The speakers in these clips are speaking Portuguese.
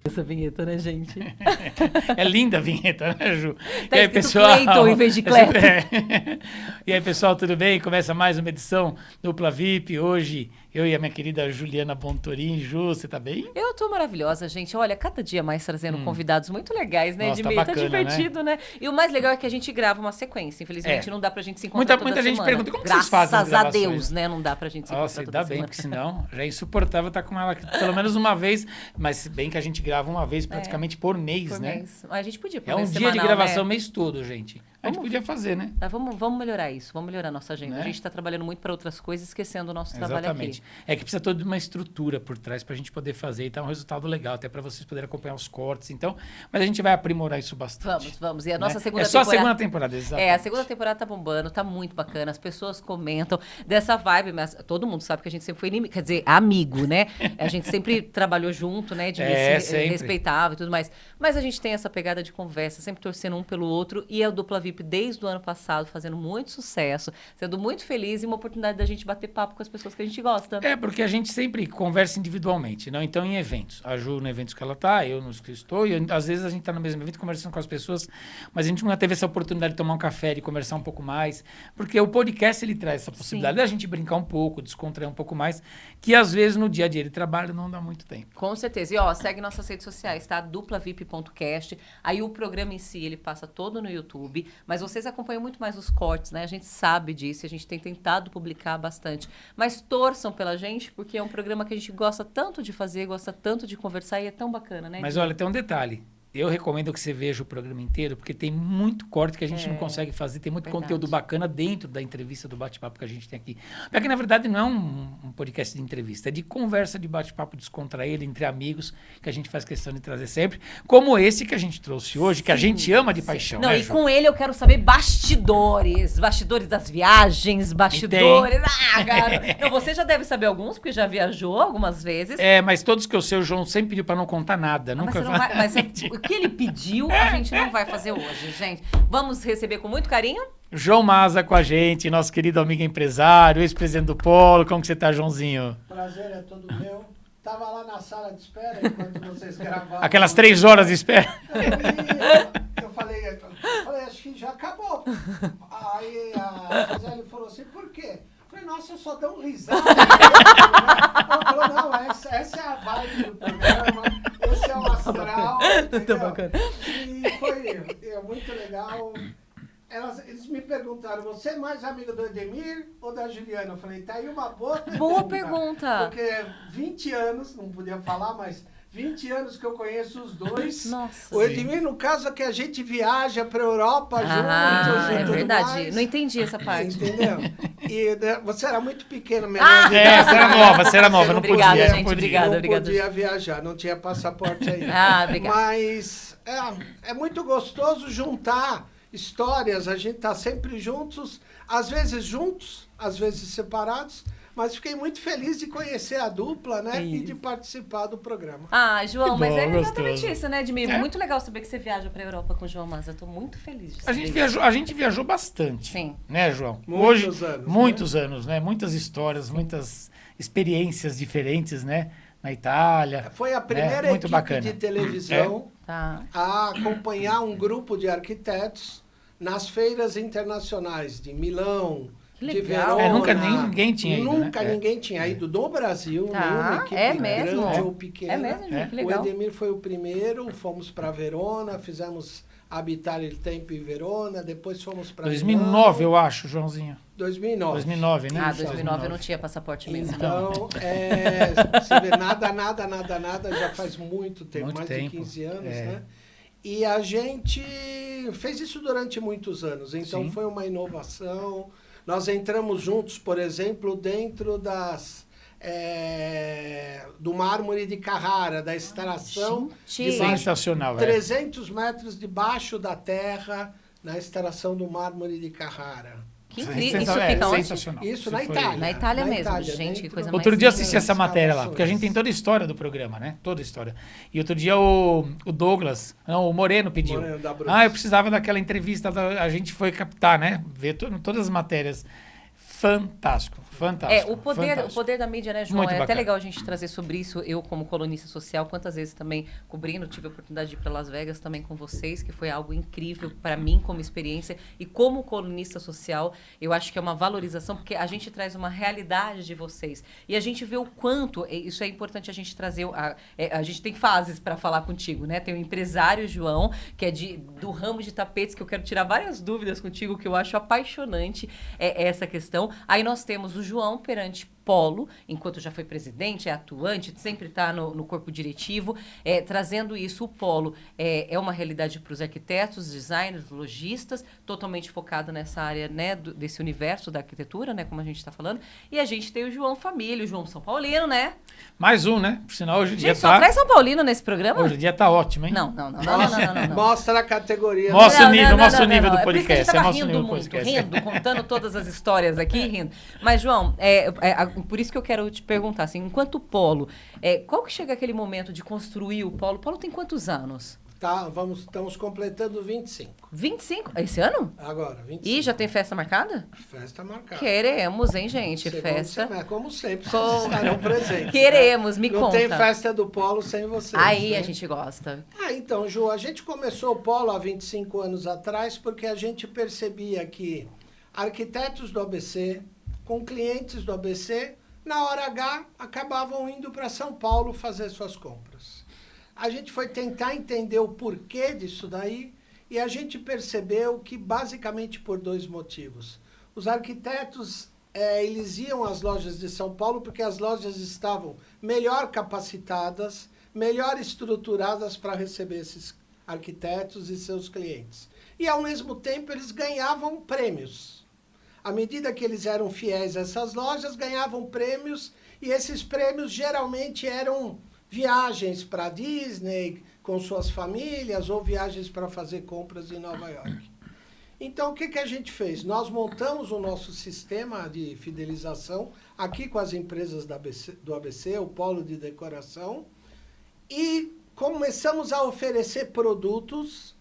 Essa vinheta, né, gente? É linda a vinheta, né, Ju? Tá e aí, escrito pessoal, Cleiton em vez de Cleto. E aí, pessoal, tudo bem? Começa mais uma edição Dupla VIP. Hoje, eu e a minha querida Juliana Bontorin. Ju, você tá bem? Eu tô maravilhosa, gente. Olha, cada dia mais trazendo convidados muito legais, né, Nossa, tá Edmir? Tá bacana, divertido, né? E o mais legal é que a gente grava uma sequência. Infelizmente, É. não dá pra gente se encontrar Muita toda gente semana. pergunta, como que vocês fazem as Graças a gravações? Deus, né? Não dá pra gente se Nossa, encontrar ainda toda bem, semana. porque senão já é insuportável estar com ela pelo menos uma vez, mas se bem que a gente grava uma vez praticamente por mês, Por né? mês. A gente podia, por É um mês dia de semanal, gravação o né? mês todo, gente. A gente podia fazer, né? Tá, vamos melhorar isso, vamos melhorar a nossa agenda. Né? A gente tá trabalhando muito para outras coisas, esquecendo o nosso trabalho Exatamente. aqui. É que precisa toda uma estrutura por trás para a gente poder fazer e dar um resultado legal, até para vocês poderem acompanhar os cortes. Então, mas a gente vai aprimorar isso bastante. Vamos. E a né? nossa segunda É só temporada... a segunda temporada, exatamente. É, a segunda temporada tá bombando, tá muito bacana. As pessoas comentam dessa vibe, mas todo mundo sabe que a gente sempre foi inimigo, quer dizer, amigo, né? A gente sempre trabalhou junto, né? De sempre. respeitava e tudo mais. Mas a gente tem essa pegada de conversa, sempre torcendo um pelo outro. E a Dupla VIP, desde o ano passado, fazendo muito sucesso, sendo muito feliz e uma oportunidade da gente bater papo com as pessoas que a gente gosta. É, porque a gente sempre conversa individualmente, não? Então, em eventos. A Ju no evento que ela tá, eu nos que estou, e às vezes a gente tá no mesmo evento conversando com as pessoas, mas a gente nunca teve essa oportunidade de tomar um café, de conversar um pouco mais, porque o podcast, ele traz essa possibilidade da gente brincar um pouco, descontrair um pouco mais, que às vezes no dia a dia de trabalho não dá muito tempo. Com certeza. E ó, segue nossas redes sociais, tá? duplavip.cast. Aí o programa em si, ele passa todo no YouTube, mas vocês acompanham muito mais os cortes, né? A gente sabe disso, a gente tem tentado publicar bastante. Mas torçam pela gente, porque é um programa que a gente gosta tanto de fazer, gosta tanto de conversar e é tão bacana, né? Mas olha, tem um detalhe. Eu recomendo que você veja o programa inteiro, porque tem muito corte que a gente não consegue fazer, tem muito conteúdo bacana dentro da entrevista, do bate-papo que a gente tem aqui. Porque, na verdade, não é um podcast de entrevista, é de conversa, de bate-papo descontraído, entre amigos, que a gente faz questão de trazer sempre, como esse que a gente trouxe hoje, que a gente ama de paixão, Não, né, e Ju? com ele eu quero saber bastidores das viagens, bastidores. Ah, cara. Não, você já deve saber alguns, porque já viajou algumas vezes. É, mas todos que eu sei, o João sempre pediu para não contar nada. Mas Nunca você não vai, o que ele pediu, a gente não vai fazer hoje, gente. Vamos receber com muito carinho? João Maza com a gente, nosso querido amigo empresário, ex-presidente do Polo. Como que você tá, Joãozinho? Prazer é todo meu. Tava lá na sala de espera enquanto vocês gravavam. Aquelas 3 horas de espera. Eu falei, acho que já acabou. Aí a Gisele falou assim, por quê? Eu falei, nossa, eu só dou risada. Ela falou, não, essa é a vibe do programa, esse é o astral. E foi muito legal. Eles me perguntaram, você é mais amiga do Edemir ou da Juliana? Eu falei, tá aí uma boa pergunta. Boa pergunta. Porque 20 anos, não podia falar, mas 20 anos que eu conheço os dois. Nossa. O Edemir, no caso, é que a gente viaja pra Europa juntos. É e tudo verdade. mais. Não entendi essa parte. Entendeu? E você era muito pequena, menor de É, idade. você era nova, não Obrigada, podia. gente, não podia. obrigada. Não podia viajar, não tinha passaporte ainda. Ah, obrigada. Mas é muito gostoso juntar histórias, a gente tá sempre juntos, às vezes separados, mas fiquei muito feliz de conhecer a dupla, né? E de participar do programa. Ah, João, Que mas bom, é exatamente gostoso. isso, né, Edmir? Muito legal saber que você viaja pra Europa com o João Maza. Eu tô muito feliz de A saber gente viajou bastante. Sim. Né, João? Muitos anos, Muitos anos, né? Muitas histórias, muitas experiências diferentes, né? Na Itália. Foi a primeira muito equipe bacana. de televisão Tá. a acompanhar um grupo de arquitetos nas feiras internacionais de Milão, Que de legal. Verona. Nunca ninguém tinha ido, Nunca né? ninguém tinha ido do Brasil, Tá, nenhuma equipe é mesmo? grande ou pequena. É mesmo, Edmir? É. Que O legal. Edemir foi o primeiro, fomos para Verona, fizemos Habitar il Tempo em Verona, depois fomos para 2009, eu acho, Joãozinho. 2009. 2009, né? Ah, 2009 eu não tinha passaporte mesmo. Então, você vê, nada, já faz muito tempo, Muito mais tempo, de 15 anos, é. né? E a gente fez isso durante muitos anos, então Sim. foi uma inovação. Nós entramos juntos, por exemplo, dentro do mármore de Carrara, da extração Gente. debaixo- Sensacional, 300 metros debaixo da terra, na extração do mármore de Carrara. Que incrível. Isso fica onde? sensacional. Isso na foi- Itália. Na Itália mesmo, Itália, gente, que dentro coisa do- mais Outro dia eu incrível. assisti essa matéria lá, porque a gente tem toda a história do programa, né? Toda a história. E outro dia o Douglas, não, o Moreno pediu. Moreno da Brus. Eu precisava daquela entrevista, a gente foi captar, né? Ver todas as matérias. fantástico. O poder da mídia, né, João? Muito é bacana. até legal a gente trazer sobre isso. Eu, como colunista social, quantas vezes também cobrindo, tive a oportunidade de ir para Las Vegas também com vocês, que foi algo incrível para mim como experiência. E como colunista social, eu acho que é uma valorização, porque a gente traz uma realidade de vocês. E a gente vê o quanto, isso é importante a gente trazer, a gente tem fases para falar contigo, né? Tem o empresário João, que é do ramo de tapetes, que eu quero tirar várias dúvidas contigo, que eu acho apaixonante essa questão. Aí nós temos o João perante Polo, enquanto já foi presidente, é atuante, sempre está no corpo diretivo, trazendo isso. O Polo é uma realidade para os arquitetos, designers, lojistas, totalmente focado nessa área, né, desse universo da arquitetura, né, como a gente está falando. E a gente tem o João Família, o João São Paulino, né? Mais um, né? Por sinal, hoje em dia Só traz São Paulino nesse programa? Hoje em dia tá ótimo, hein? Não. Mostra a categoria. Mostra o nível do É por isso que a gente podcast. tava Mostra o nível rindo do muito, podcast. contando todas as histórias aqui, rindo. Mas, João, por isso que eu quero te perguntar, assim, enquanto polo, qual que chega aquele momento de construir o polo? O polo tem quantos anos? Tá, estamos completando 25. 25? Esse ano? Agora, 25. E já tem festa marcada? Festa marcada. Queremos, hein, gente? Segundo festa. semestre, como sempre, vocês estarão presentes. Queremos, me Não conta. tem festa do Polo sem vocês. Aí né? a gente gosta. Então, Ju, a gente começou o Polo há 25 anos atrás porque a gente percebia que arquitetos do ABC, com clientes do ABC, na hora H, acabavam indo para São Paulo fazer suas compras. A gente foi tentar entender o porquê disso daí e a gente percebeu que basicamente por dois motivos. Os arquitetos, eles iam às lojas de São Paulo porque as lojas estavam melhor capacitadas, melhor estruturadas para receber esses arquitetos e seus clientes. E, ao mesmo tempo, eles ganhavam prêmios. À medida que eles eram fiéis a essas lojas, ganhavam prêmios e esses prêmios geralmente eram viagens para Disney com suas famílias ou viagens para fazer compras em Nova York. Então, o que a gente fez? Nós montamos o nosso sistema de fidelização aqui com as empresas do ABC, o Polo de Decoração, e começamos a oferecer produtos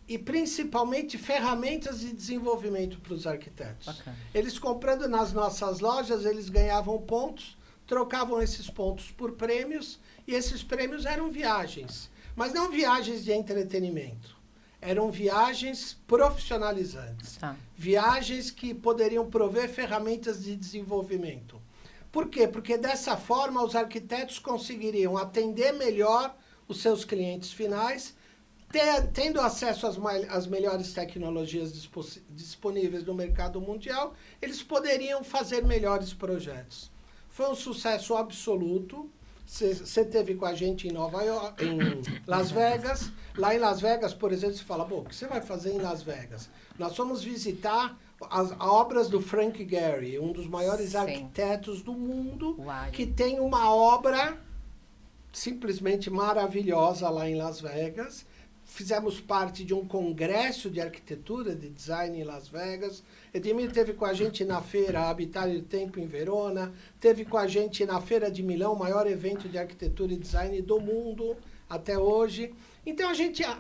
e principalmente ferramentas de desenvolvimento para os arquitetos. Bacana. Eles comprando nas nossas lojas, eles ganhavam pontos, trocavam esses pontos por prêmios, e esses prêmios eram viagens. Mas não viagens de entretenimento. Eram viagens profissionalizantes. Tá. Viagens que poderiam prover ferramentas de desenvolvimento. Por quê? Porque dessa forma os arquitetos conseguiriam atender melhor os seus clientes finais, tendo acesso às melhores tecnologias disponíveis no mercado mundial, eles poderiam fazer melhores projetos. Foi um sucesso absoluto. Você esteve com a gente em Nova York, em Las Vegas. Lá em Las Vegas, por exemplo, você fala, bom, o que você vai fazer em Las Vegas? Nós fomos visitar as obras do Frank Gehry, um dos maiores arquitetos do mundo, que tem uma obra simplesmente maravilhosa lá em Las Vegas. Fizemos parte de um congresso de arquitetura, de design em Las Vegas. Edmir esteve com a gente na feira Habitar o Tempo em Verona, esteve com a gente na Feira de Milão, o maior evento de arquitetura e design do mundo até hoje. Então,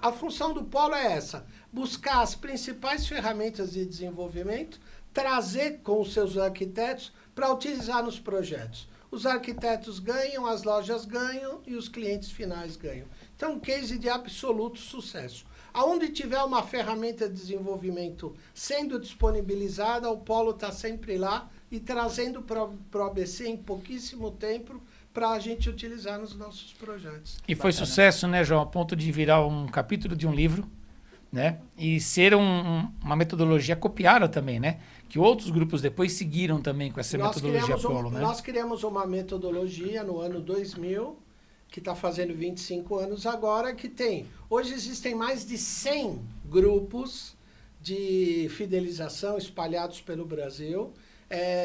a função do Polo é essa, buscar as principais ferramentas de desenvolvimento, trazer com os seus arquitetos para utilizar nos projetos. Os arquitetos ganham, as lojas ganham e os clientes finais ganham. Então, um case de absoluto sucesso. Aonde tiver uma ferramenta de desenvolvimento sendo disponibilizada, o Polo está sempre lá e trazendo para o ABC em pouquíssimo tempo para a gente utilizar nos nossos projetos. E foi sucesso, né, João? A ponto de virar um capítulo de um livro, né? E ser uma metodologia copiada também, né? Que outros grupos depois seguiram também com essa metodologia Polo, né? Nós criamos uma metodologia no ano 2000, que está fazendo 25 anos agora, que tem... Hoje existem mais de 100 grupos de fidelização espalhados pelo Brasil,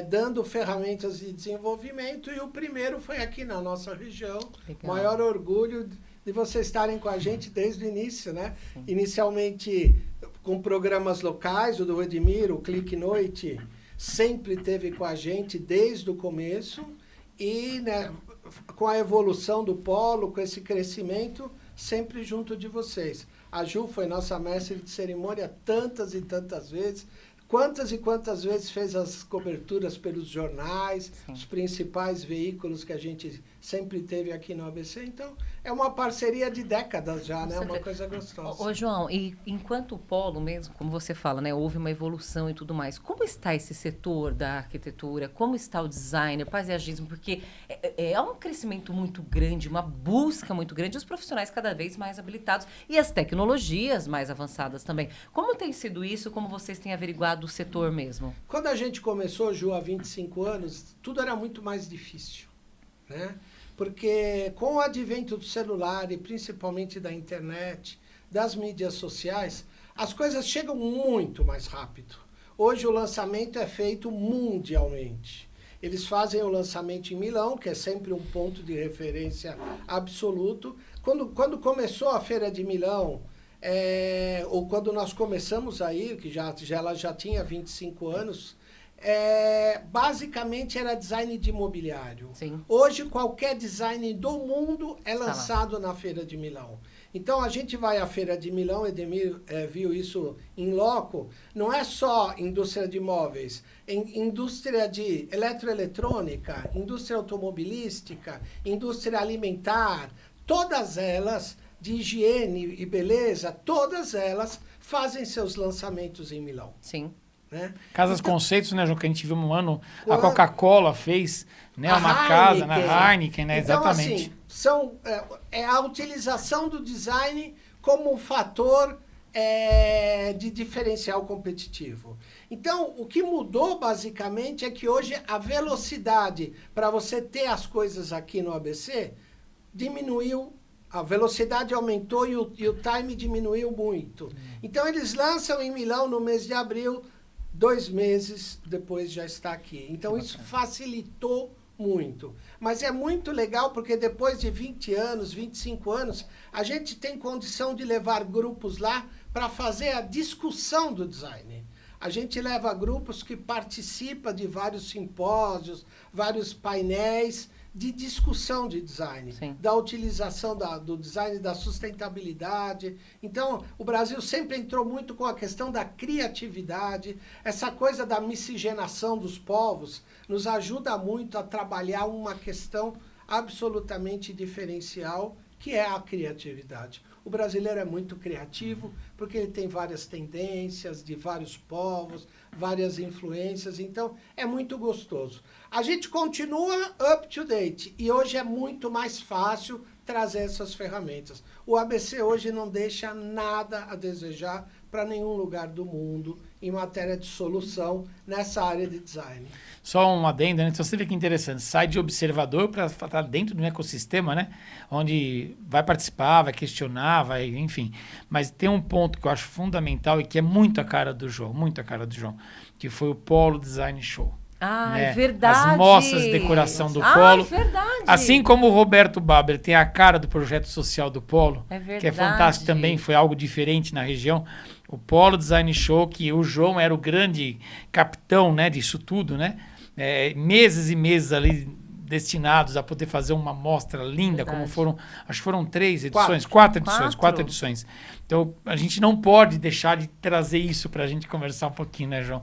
dando ferramentas de desenvolvimento, e o primeiro foi aqui na nossa região. Legal. Maior orgulho de vocês estarem com a gente desde o início, né? Sim. Inicialmente com programas locais, o do Edmir, o Clique Noite, sempre teve com a gente desde o começo, e né, com a evolução do Polo, com esse crescimento, sempre junto de vocês. A Ju foi nossa mestre de cerimônia tantas e tantas vezes, quantas e quantas vezes fez as coberturas pelos jornais, os principais veículos que a gente sempre teve aqui no ABC. Então, é uma parceria de décadas já, né? Uma coisa gostosa. Ô, João, e enquanto o polo mesmo, como você fala, né, houve uma evolução e tudo mais, como está esse setor da arquitetura? Como está o design, o paisagismo? Porque é um crescimento muito grande, uma busca muito grande, os profissionais cada vez mais habilitados e as tecnologias mais avançadas também. Como tem sido isso? Como vocês têm averiguado o setor mesmo? Quando a gente começou, Ju, há 25 anos, tudo era muito mais difícil, né? Porque com o advento do celular e principalmente da internet, das mídias sociais, as coisas chegam muito mais rápido. Hoje o lançamento é feito mundialmente. Eles fazem o lançamento em Milão, que é sempre um ponto de referência absoluto. Quando começou a Feira de Milão, ou quando nós começamos a ir, que ela já tinha 25 anos, basicamente era design de mobiliário. Sim. Hoje, qualquer design do mundo é lançado na Feira de Milão. Então, a gente vai à Feira de Milão, Edemir viu isso em loco, não é só indústria de móveis, indústria de eletroeletrônica, indústria automobilística, indústria alimentar, todas elas, de higiene e beleza, todas elas fazem seus lançamentos em Milão. Sim. Né? Casas Conceitos, né, João, que a gente viu um ano, a Coca-Cola fez, né, uma casa na Heineken, né, então, exatamente. Assim, a utilização do design como um fator de diferencial competitivo. Então, o que mudou basicamente é que hoje a velocidade para você ter as coisas aqui no ABC diminuiu. A velocidade aumentou e o time diminuiu muito. Então, eles lançam em Milão no mês de abril, 2 meses depois já está aqui. Então, isso facilitou muito. Mas é muito legal porque depois de 20 anos, 25 anos, a gente tem condição de levar grupos lá para fazer a discussão do design. A gente leva grupos que participam de vários simpósios, vários painéis de discussão de design, Sim. da utilização do design, da sustentabilidade. Então, o Brasil sempre entrou muito com a questão da criatividade, essa coisa da miscigenação dos povos nos ajuda muito a trabalhar uma questão absolutamente diferencial, que é a criatividade. O brasileiro é muito criativo, porque ele tem várias tendências de vários povos, várias influências, então é muito gostoso. A gente continua up to date e hoje é muito mais fácil trazer essas ferramentas. O ABC hoje não deixa nada a desejar para nenhum lugar do mundo em matéria de solução nessa área de design. Só um adendo, né? Então você vê que interessante, sai de observador para estar dentro do ecossistema, né? Onde vai participar, vai questionar, vai, enfim. Mas tem um ponto que eu acho fundamental e que é muito a cara do João, que foi o Polo Design Show. Ah, né? é verdade. As mostras de decoração do Polo. É verdade. Assim como o Roberto Baber tem a cara do projeto social do Polo, que é fantástico também, foi algo diferente na região. O Polo Design Show, que o João era o grande capitão, né, disso tudo, né? Meses e meses ali destinados a poder fazer uma mostra linda, como foram, acho que foram 3 edições, 4 edições. Então, a gente não pode deixar de trazer isso para a gente conversar um pouquinho, né, João?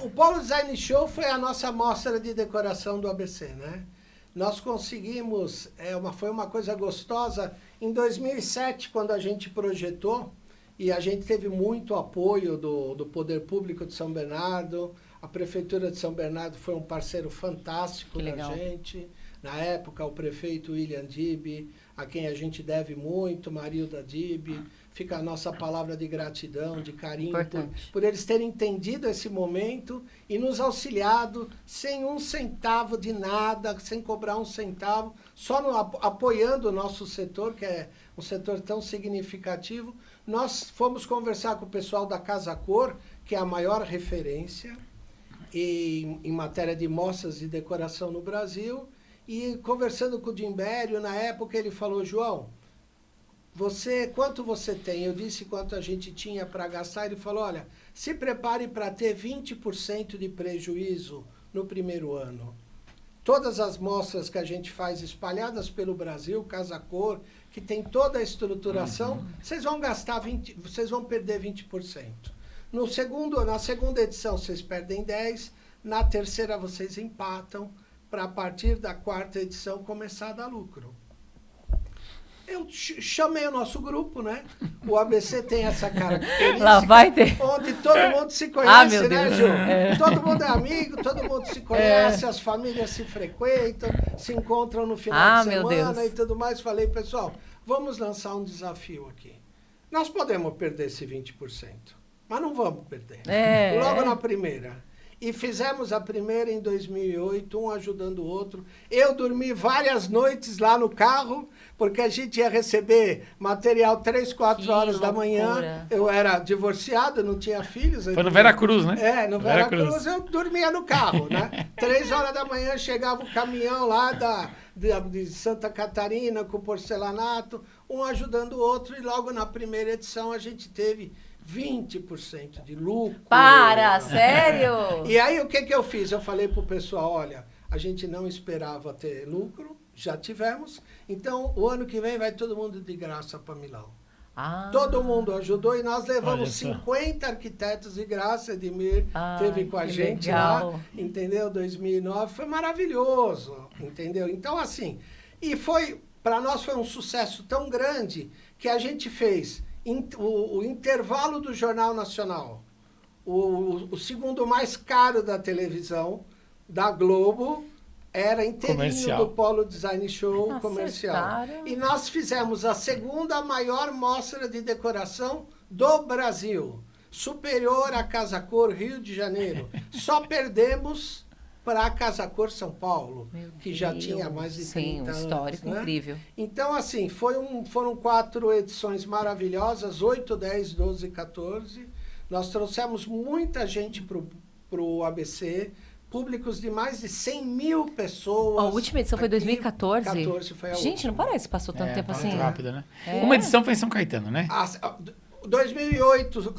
O Polo Design Show foi a nossa mostra de decoração do ABC, né? Nós conseguimos, foi uma coisa gostosa, em 2007, quando a gente projetou, e a gente teve muito apoio do Poder Público de São Bernardo, a Prefeitura de São Bernardo foi um parceiro fantástico da gente. Na época, o prefeito William Dib, a quem a gente deve muito, Marilda Dib, fica a nossa palavra de gratidão, de carinho, por eles terem entendido esse momento e nos auxiliado sem um centavo de nada, sem cobrar um centavo, só apoiando o nosso setor, que é um setor tão significativo. Nós fomos conversar com o pessoal da Casa Cor, que é a maior referência em matéria de mostras de decoração no Brasil, e conversando com o Dimbério, na época ele falou: João, quanto você tem? Eu disse quanto a gente tinha para gastar. Ele falou: olha, se prepare para ter 20% de prejuízo no primeiro ano. Todas as mostras que a gente faz espalhadas pelo Brasil, Casa Cor, que tem toda a estruturação, vocês vão perder 20%. Na segunda edição vocês perdem 10, na terceira vocês empatam, para a partir da quarta edição começar a dar lucro. Eu chamei o nosso grupo, né? O ABC tem essa característica. Lá vai ter. Onde todo mundo se conhece, meu né, Deus. Ju? Todo mundo é amigo, todo mundo se conhece, as famílias se frequentam, se encontram no final de meu semana Deus. e tudo mais. Falei, pessoal, vamos lançar um desafio aqui. Nós podemos perder esse 20%, mas não vamos perder. Logo na primeira. E fizemos a primeira em 2008, um ajudando o outro. Eu dormi várias noites lá no carro, porque a gente ia receber material 3, 4 horas da manhã. Eu era divorciado, não tinha filhos. Foi no Veracruz, né? No Veracruz eu dormia no carro, né? 3 horas da manhã chegava o caminhão lá de Santa Catarina com porcelanato, um ajudando o outro. E logo na primeira edição a gente teve 20% de lucro. Para, sério? E aí o que eu fiz? Eu falei pro pessoal, olha, a gente não esperava ter lucro, já tivemos, então o ano que vem vai todo mundo de graça para Milão. Todo mundo ajudou e nós levamos 50 arquitetos de graça. Edmir teve com a gente legal. lá, entendeu? 2009, foi maravilhoso, entendeu? Então assim, e para nós foi um sucesso tão grande que a gente fez o intervalo do Jornal Nacional, o segundo mais caro da televisão, da Globo, era inteirinho comercial. do Polo Design Show comercial. Acertaram. E nós fizemos a segunda maior mostra de decoração do Brasil, superior à Casa Cor Rio de Janeiro. Só perdemos para a Casa Cor São Paulo, que já tinha mais de 30 anos. Sim, um histórico incrível. Então, assim, foram 4 edições maravilhosas, 8, 10, 12 e 14. Nós trouxemos muita gente para o ABC, públicos de mais de 100 mil pessoas. A última edição foi 2014? 14 foi a última. Gente, não parece que passou tanto tempo assim. Muito rápido, né? Uma edição foi em São Caetano, né? 2008,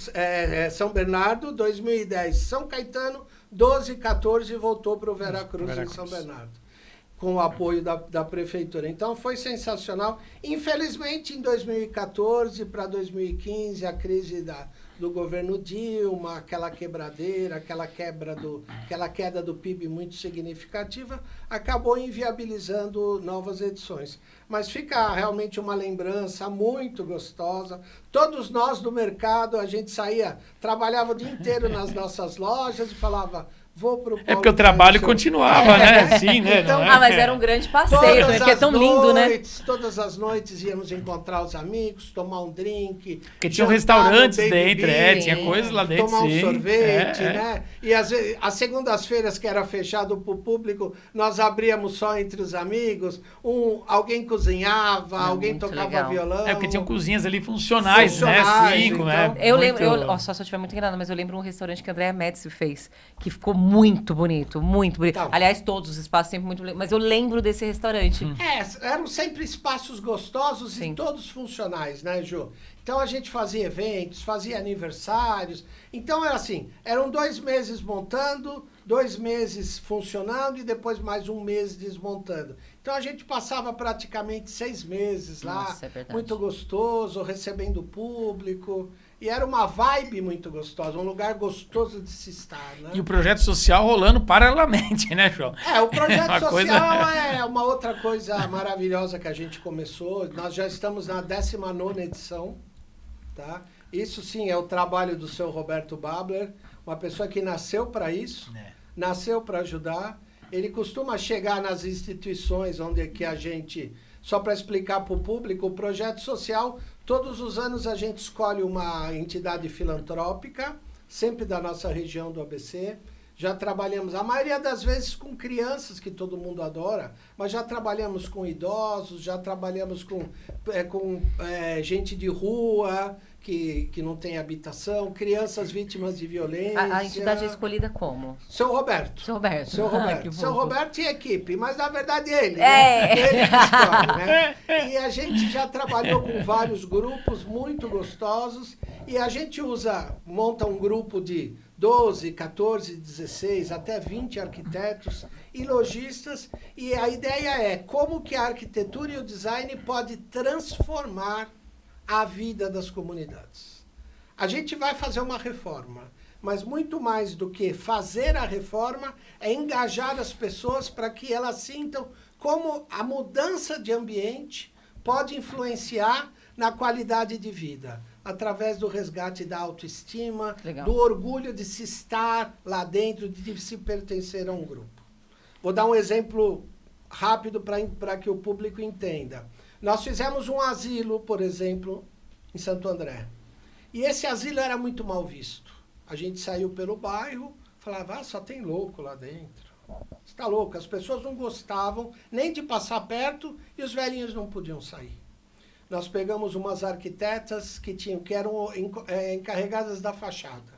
São Bernardo, 2010, São Caetano, 12 e 14 voltou para o Veracruz em São Bernardo, com o apoio da prefeitura. Então, foi sensacional. Infelizmente, em 2014 para 2015, a crise do governo Dilma, aquela quebradeira, aquela queda do PIB muito significativa, acabou inviabilizando novas edições. Mas fica realmente uma lembrança muito gostosa. Todos nós do mercado, a gente trabalhava o dia inteiro nas nossas lojas e falava, vou pro Polo. É porque o trabalho continuava, né? Sim, né? Então, mas era um grande passeio, porque é tão lindo, né? Todas as noites íamos encontrar os amigos, tomar um drink. Porque tinha restaurantes dentro, Bean, tinha coisas lá dentro, tomar um sorvete, né? E as segundas-feiras, que era fechado para o público, nós abríamos só entre os amigos. Alguém cozinhava, alguém tocava violão. Porque tinham cozinhas ali funcionais, né? 5, então, né? Eu lembro, só se eu estiver muito enganada, mas eu lembro um restaurante que a Andréa Médici fez, que ficou muito bonito, muito bonito. Então, Aliás, todos os espaços sempre muito bonitos, mas eu lembro desse restaurante. Eram sempre espaços gostosos. Sim. E todos funcionais, né, Ju? Então a gente fazia eventos, fazia aniversários. Então era assim, eram 2 meses montando, 2 meses funcionando e depois mais 1 mês desmontando. Então a gente passava praticamente 6 meses lá, Nossa, é verdade. muito gostoso, recebendo o público. E era uma vibe muito gostosa, um lugar gostoso de se estar, né? E o projeto social rolando paralelamente, né, João? O projeto Uma social coisa- é uma outra coisa maravilhosa que a gente começou. Nós já estamos na 19ª edição, tá? Isso sim é o trabalho do seu Roberto Babler, uma pessoa que nasceu para isso, nasceu para ajudar. Ele costuma chegar nas instituições onde é que a gente, só para explicar para o público, o projeto social, todos os anos a gente escolhe uma entidade filantrópica, sempre da nossa região do ABC. Já trabalhamos, a maioria das vezes, com crianças, que todo mundo adora, mas já trabalhamos com idosos, já trabalhamos com gente de rua, que não tem habitação, crianças vítimas de violência. A entidade é escolhida como? Seu Roberto. Seu Roberto. Seu Roberto. Que Seu fofo. Roberto e equipe, mas na verdade ele. É. Né? Ele que escolhe, né? E a gente já trabalhou com vários grupos muito gostosos e a gente monta um grupo de 12, 14, 16, até 20 arquitetos e lojistas, e a ideia é como que a arquitetura e o design pode transformar a vida das comunidades. A gente vai fazer uma reforma, mas muito mais do que fazer a reforma é engajar as pessoas para que elas sintam como a mudança de ambiente pode influenciar na qualidade de vida, através do resgate da autoestima, Legal. do orgulho de se estar lá dentro, de se pertencer a um grupo. Vou dar um exemplo rápido para que o público entenda. Nós fizemos um asilo, por exemplo, em Santo André. E esse asilo era muito mal visto. A gente saiu pelo bairro, falava, só tem louco lá dentro. Você está louco? As pessoas não gostavam nem de passar perto e os velhinhos não podiam sair. Nós pegamos umas arquitetas que eram encarregadas da fachada.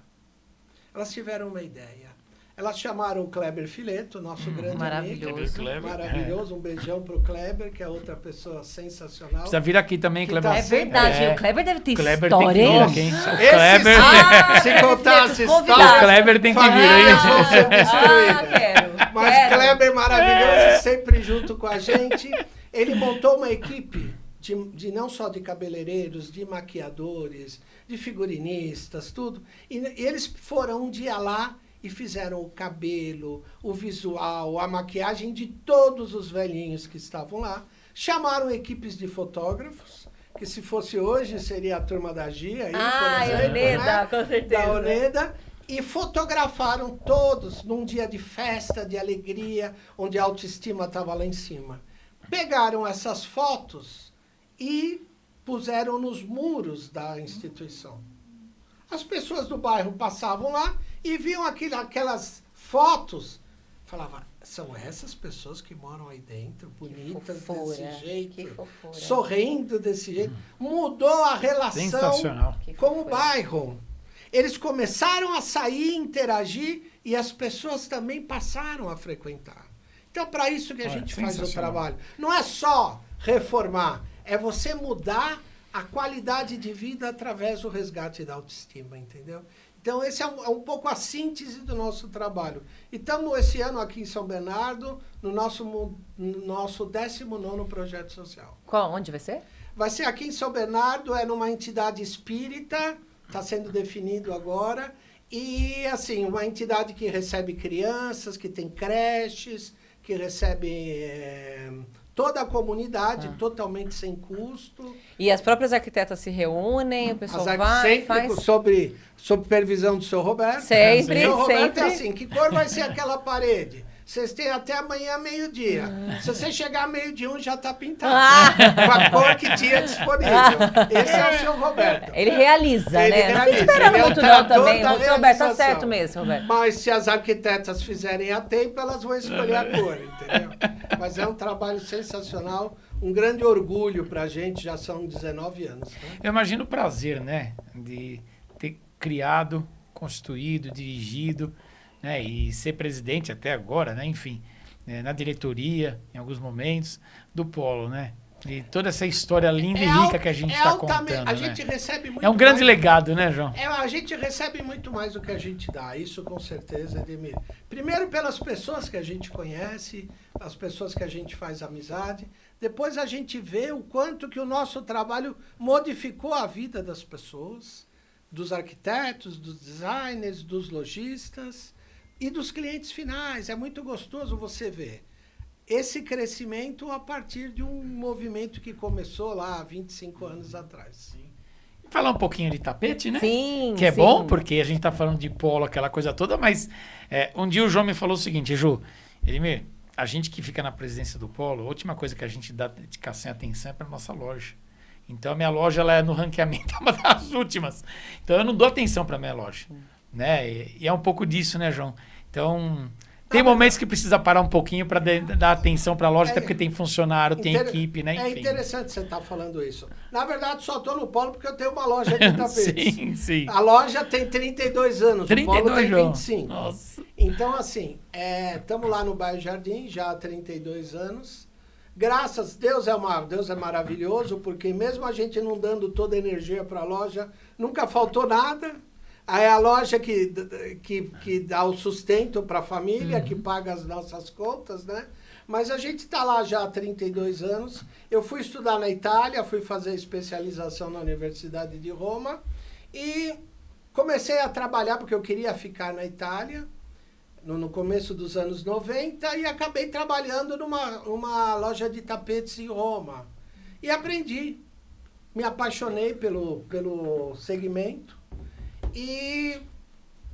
Elas tiveram uma ideia. Elas chamaram o Kleber Fileto, nosso grande maravilhoso. amigo. Kleber. Maravilhoso. Um beijão pro Kleber, que é outra pessoa sensacional. Precisa vir aqui também, Que Kleber. tá É verdade, É. o Kleber deve ter Kleber história, tem que hein? vir aqui, hein? O Esse Kleber, Ah, se contasse Fileto, o convidado. Kleber tem que vir, famílias hein? vão ser Ah, destruídas. quero. Mas quero. Kleber maravilhoso, sempre junto com a gente. Ele montou uma equipe de não só de cabeleireiros, de maquiadores, de figurinistas, tudo. E eles foram um dia lá e fizeram o cabelo, o visual, a maquiagem de todos os velhinhos que estavam lá. Chamaram equipes de fotógrafos, que se fosse hoje seria a turma da Gia. Aí, por exemplo, Oneda, né? com certeza. Da Oneda. E fotografaram todos num dia de festa, de alegria, onde a autoestima estava lá em cima. Pegaram essas fotos e puseram nos muros da instituição. As pessoas do bairro passavam lá e viam aquelas fotos. Falavam, são essas pessoas que moram aí dentro, bonitas desse jeito, que fofura. sorrindo desse jeito. Mudou a relação Sensacional. Que com o fofura. bairro. Eles começaram a sair, interagir e as pessoas também passaram a frequentar. Então, para isso que a gente faz o sensacional. trabalho. Não é só reformar, é você mudar a qualidade de vida através do resgate da autoestima, entendeu? Então, esse é um pouco a síntese do nosso trabalho. E estamos esse ano aqui em São Bernardo, no nosso 19º projeto social. Qual, onde vai ser? Vai ser aqui em São Bernardo, é numa entidade espírita, está sendo definido agora. E, assim, uma entidade que recebe crianças, que tem creches, que recebe toda a comunidade, totalmente sem custo. E as próprias arquitetas se reúnem, o pessoal As vai, sempre faz... sob supervisão do seu Roberto. Sempre, O seu Roberto sempre. é assim, que cor vai ser aquela parede? Vocês têm até amanhã, meio-dia. Se você chegar meio-dia, já está pintado. Com a cor que tinha disponível. Esse é o seu Roberto. Ele realiza, Ele né? Não realiza, fica esperando ele é o muito não trator também. da O seu Roberto tá realização. certo mesmo, Roberto. Mas se as arquitetas fizerem a tempo, elas vão escolher a cor, entendeu? Mas é um trabalho sensacional, um grande orgulho para a gente, já são 19 anos. Né? Eu imagino o prazer, né? De ter criado, construído, dirigido, né? E ser presidente até agora, né? Enfim, né? Na diretoria, em alguns momentos, do Polo, né? E toda essa história linda e rica que a gente está contando, A né? gente recebe muito É um grande mais- legado, né, João? A gente recebe muito mais do que a gente dá, isso com certeza, Edemir. Primeiro pelas pessoas que a gente conhece, as pessoas que a gente faz amizade. Depois a gente vê o quanto que o nosso trabalho modificou a vida das pessoas, dos arquitetos, dos designers, dos lojistas e dos clientes finais. É muito gostoso você ver esse crescimento a partir de um movimento que começou lá há 25 anos atrás. Falar um pouquinho de tapete, né? Sim, Que é sim. bom, porque a gente tá falando de polo, aquela coisa toda, mas um dia o João me falou o seguinte, Ju, Edmir, a gente que fica na presidência do polo, a última coisa que a gente dá dedicação e atenção é para nossa loja. Então a minha loja, ela é no ranqueamento, é uma das últimas. Então eu não dou atenção para minha loja, né? E é um pouco disso, né, João? Então tem momentos que precisa parar um pouquinho para dar atenção para a loja, até porque tem funcionário, tem equipe, né? É Enfim. interessante você estar falando isso. Na verdade, só estou no polo porque eu tenho uma loja de tapetes. Sim, sim. A loja tem 32 anos, o polo tem João. 25. Nossa. Então, assim, estamos lá no bairro Jardim, já há 32 anos. Graças a Deus, Deus é maravilhoso, porque mesmo a gente não dando toda a energia para a loja, nunca faltou nada. Aí é a loja que dá o sustento para a família, que paga as nossas contas, né? Mas a gente está lá já há 32 anos. Eu fui estudar na Itália, fui fazer especialização na Universidade de Roma. E comecei a trabalhar porque eu queria ficar na Itália, no começo dos anos 90, e acabei trabalhando numa loja de tapetes em Roma. E aprendi. Me apaixonei pelo segmento e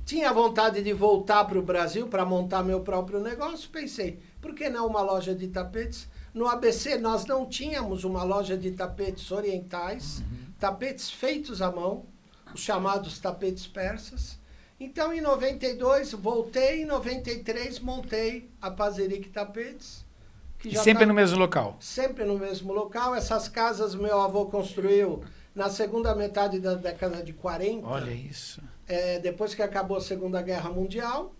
tinha vontade de voltar para o Brasil para montar meu próprio negócio. Pensei, por que não uma loja de tapetes? No ABC nós não tínhamos uma loja de tapetes orientais, tapetes feitos à mão, os chamados tapetes persas. Então, em 92, voltei, em 93, montei a Pazeric Tapetes. Que já sempre no mesmo local? Sempre no mesmo local. Essas casas meu avô construiu na segunda metade da década de 40. Olha isso. Depois que acabou a Segunda Guerra Mundial.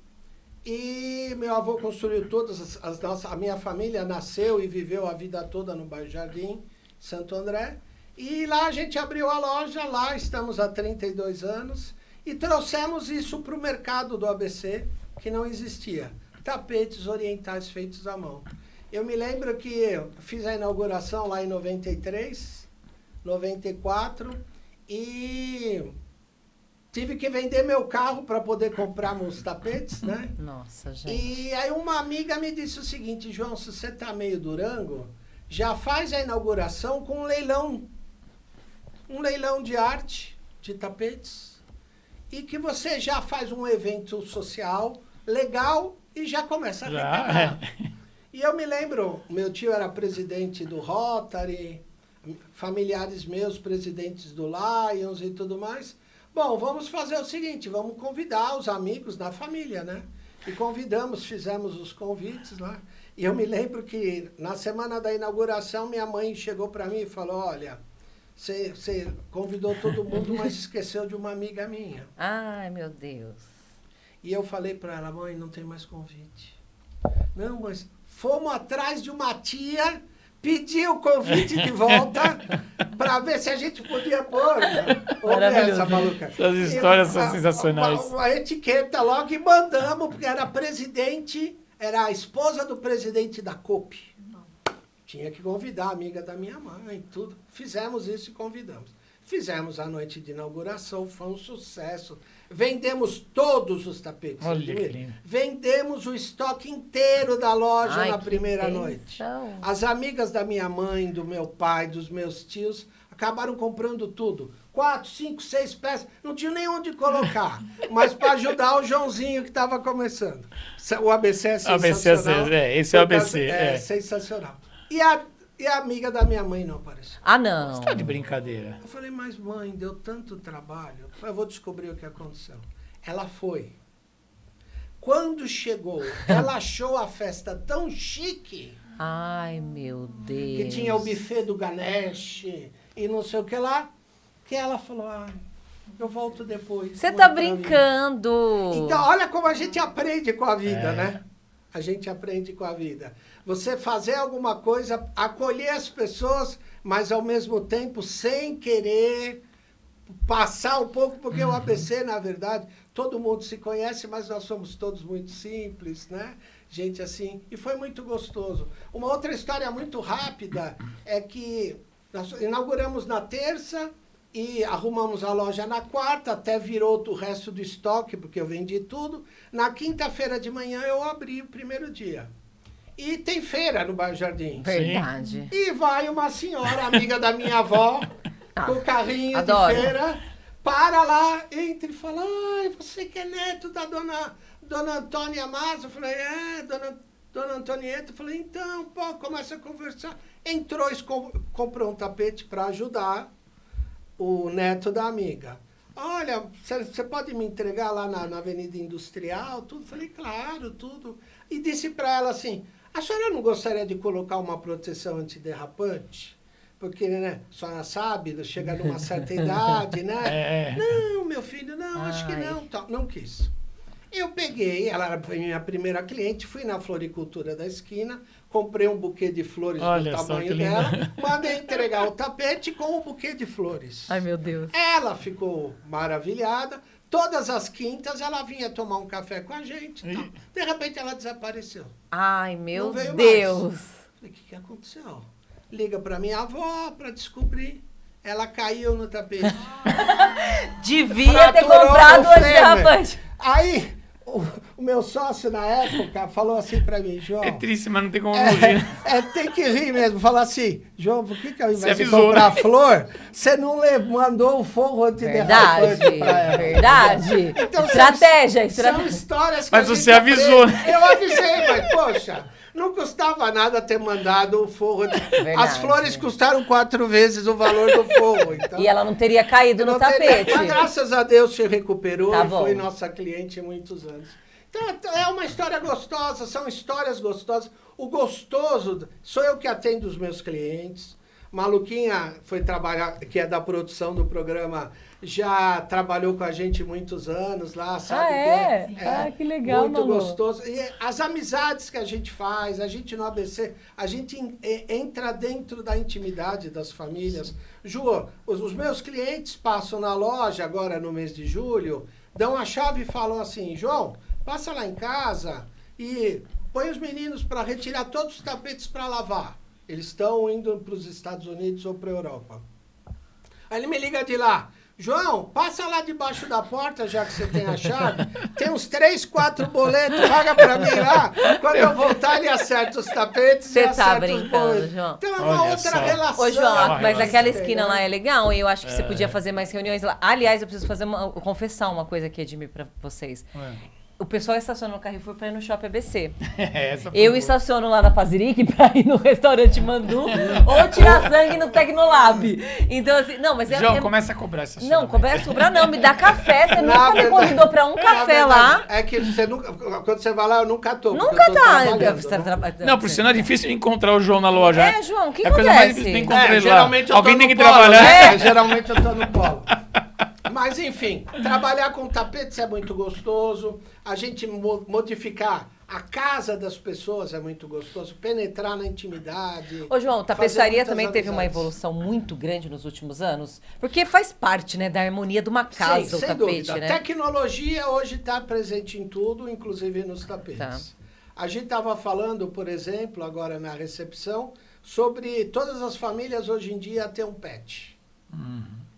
E meu avô construiu todas a minha família nasceu e viveu a vida toda no bairro Jardim, Santo André. E lá a gente abriu a loja, lá estamos há 32 anos. E trouxemos isso para o mercado do ABC, que não existia. Tapetes orientais feitos à mão. Eu me lembro que eu fiz a inauguração lá em 93, 94, e tive que vender meu carro para poder comprar meus tapetes, né? Nossa, gente. E aí uma amiga me disse o seguinte, João, se você tá meio Durango, já faz a inauguração com um leilão de arte, de tapetes, e que você já faz um evento social legal e já começa a arrecadar. E eu me lembro, meu tio era presidente do Rotary, familiares meus presidentes do Lions e tudo mais. Bom, vamos fazer o seguinte, vamos convidar os amigos da família, né? E fizemos os convites lá. E eu me lembro que na semana da inauguração minha mãe chegou para mim e falou, olha, você convidou todo mundo, mas esqueceu de uma amiga minha. Ai, meu Deus. E eu falei para ela, mãe, não tem mais convite. Não, mas fomos atrás de uma tia, pedi o convite de volta para ver se a gente podia pôr. Essa maluca. Essas histórias são sensacionais. Uma etiqueta logo e mandamos, porque era a esposa do presidente da COP. Tinha que convidar a amiga da minha mãe, tudo. Fizemos isso e convidamos. Fizemos a noite de inauguração, foi um sucesso. Vendemos todos os tapetes. Olha que lindo. Vendemos o estoque inteiro da loja na primeira noite. Então. As amigas da minha mãe, do meu pai, dos meus tios, acabaram comprando tudo. 4, 5, 6 peças. Não tinha nem onde colocar. Mas para ajudar o Joãozinho que estava começando. O ABC é sensacional. Esse é o ABC. É sensacional. E a amiga da minha mãe não apareceu. Ah, não. Você tá de brincadeira. Eu falei, mas mãe, deu tanto trabalho. Eu vou descobrir o que aconteceu. Ela foi. Quando chegou, ela achou a festa tão chique. Ai, meu Deus. Que tinha o buffet do Ganesh e não sei o que lá. Que ela falou, eu volto depois. Você tá brincando. Então, olha como a gente aprende com a vida, né? A gente aprende com a vida. Você fazer alguma coisa, acolher as pessoas, mas ao mesmo tempo sem querer passar um pouco, porque o ABC, na verdade, todo mundo se conhece, mas nós somos todos muito simples, né? Gente assim, e foi muito gostoso. Uma outra história muito rápida é que nós inauguramos na terça e arrumamos a loja na quarta, até virou o resto do estoque, porque eu vendi tudo. Na quinta-feira de manhã eu abri o primeiro dia. E tem feira no bairro Jardim. Verdade. E vai uma senhora, amiga da minha avó, com o carrinho adoro. de feira, para lá, entra e fala, ai, você que é neto da dona Antônia Massa? Eu falei, dona Antonieta. Eu falei, então, pô, começa a conversar. Entrou, comprou um tapete para ajudar o neto da amiga. Olha, você pode me entregar lá na Avenida Industrial? Tudo. Eu falei, claro, tudo. E disse para ela assim, a senhora não gostaria de colocar uma proteção antiderrapante? Porque, né, a senhora sabe, chega numa certa idade, né? Não, meu filho, não, acho que não. Não quis. Eu peguei, ela foi minha primeira cliente, fui na floricultura da esquina, comprei um buquê de flores do tamanho dela, mandei entregar o tapete com um buquê de flores. Ai, meu Deus. Ela ficou maravilhada. Todas as quintas ela vinha tomar um café com a gente. Então, de repente ela desapareceu. Ai, meu Deus. Falei, o que aconteceu? Liga para minha avó para descobrir. ela caiu no tapete. Devia ter Fraturou comprado o o fêmur. antiderrapante. Aí, o meu sócio na época falou assim pra mim, João... É triste, mas não tem como não rir. Tem que rir mesmo. Falar assim, João, por que ao invés de avisou, comprar né? flor, você não mandou o forro antiderrapante Verdade, pra ela? verdade. Então, estratégia. São histórias que Mas a gente você avisou, aprende. Eu avisei, mas poxa, não custava nada ter mandado o forro. Verdade. As flores custaram 4 vezes o valor do forro. Então, E ela não teria caído no não teria- tapete. Mas graças a Deus se recuperou Tá e bom. foi nossa cliente há muitos anos. Então é uma história gostosa, são histórias gostosas. O gostoso sou eu que atendo os meus clientes. Maluquinha foi trabalhar, que é da produção do programa, já trabalhou com a gente muitos anos lá, sabe? Que legal, muito Malu. gostoso. E as amizades que a gente faz, a gente no ABC, a gente entra dentro da intimidade das famílias. Ju, os meus clientes passam na loja agora no mês de julho, dão a chave e falam assim, João, passa lá em casa e põe os meninos para retirar todos os tapetes para lavar. Eles estão indo para os Estados Unidos ou para a Europa. Aí ele me liga de lá. João, passa lá debaixo da porta, já que você tem a chave. Tem uns 3, 4 boletos, paga para mim lá. Quando eu voltar, ele acerta os tapetes Você e tá acerta os brincando, boletos. João. Então é uma Olha outra só. relação. Ô, João, uma mas relação. aquela esquina lá é legal e eu acho que você podia fazer mais reuniões lá. Aliás, eu preciso confessar uma coisa aqui, Edmir, pra vocês. O pessoal estaciona no Carrefour pra ir no Shopping ABC. Essa foi Eu boa. estaciono lá na Pazirique pra ir no restaurante Mandu ou tirar sangue no Tecnolab. Então, assim, não, mas João, começa a cobrar essa Não, começa a cobrar não, me dá café. Você Na nunca me verdade- convidou pra um na café verdade, lá. É que você nunca, quando você vai lá, eu nunca tô. porque Nunca eu tô tá. trabalhando, Você tá né? trabalhando. Não, por sinal é difícil de encontrar o João na loja. É, João, o que é a coisa mais acontece? difícil de encontrar ele lá. Geralmente eu Alguém tô tem no que polo, trabalhar. né? Geralmente eu tô no polo. Mas, enfim, trabalhar com tapetes é muito gostoso. A gente modificar a casa das pessoas é muito gostoso. Penetrar na intimidade. Ô, João, fazer tapeçaria muitas também teve uma amizades. evolução muito grande nos últimos anos? Porque faz parte, né, da harmonia de uma casa, Sim, o sem tapete, dúvida. né? Tecnologia hoje está presente em tudo, inclusive nos tapetes. Tá. A gente estava falando, por exemplo, agora na recepção, sobre todas as famílias hoje em dia ter um pet.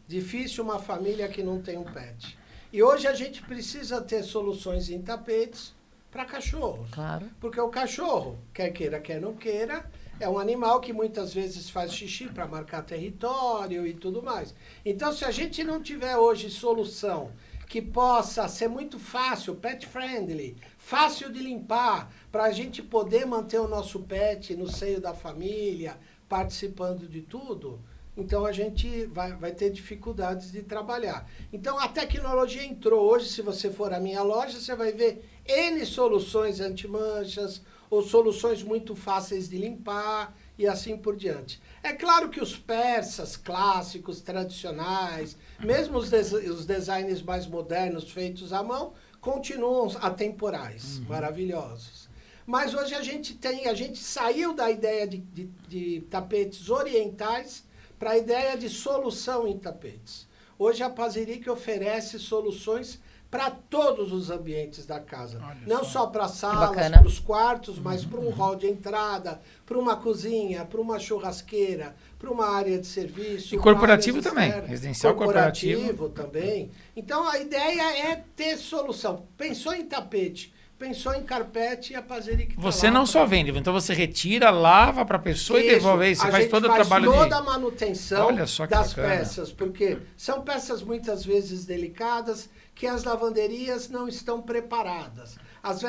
Difícil uma família que não tem um pet. E hoje a gente precisa ter soluções em tapetes para cachorros. Claro. Porque o cachorro, quer queira, quer não queira, é um animal que muitas vezes faz xixi para marcar território e tudo mais. Então, se a gente não tiver hoje solução que possa ser muito fácil, pet friendly, fácil de limpar, para a gente poder manter o nosso pet no seio da família, participando de tudo, então a gente vai ter dificuldades de trabalhar. Então a tecnologia entrou hoje, se você for à minha loja, você vai ver N soluções anti-manchas, ou soluções muito fáceis de limpar, e assim por diante. É claro que os persas clássicos, tradicionais, mesmo os designs mais modernos feitos à mão, continuam atemporais, maravilhosos. Mas hoje a gente saiu da ideia de tapetes orientais para a ideia de solução em tapetes. Hoje a Pazirique oferece soluções para todos os ambientes da casa. Não só para salas, bacana. para os quartos, mas para um hall de entrada, para uma cozinha, para uma churrasqueira, para uma área de serviço. E corporativo áreas também, externas. residencial corporativo. Também. Então a ideia é ter solução. Pensou em tapete, pensou em carpete e a Pazirique tá Você lá não pra- só vende, então você retira, lava para a pessoa e Isso, devolve aí. Você a faz gente todo o faz trabalho toda de... a manutenção Olha só que das bacana. peças, porque são peças muitas vezes delicadas que as lavanderias não estão preparadas. Às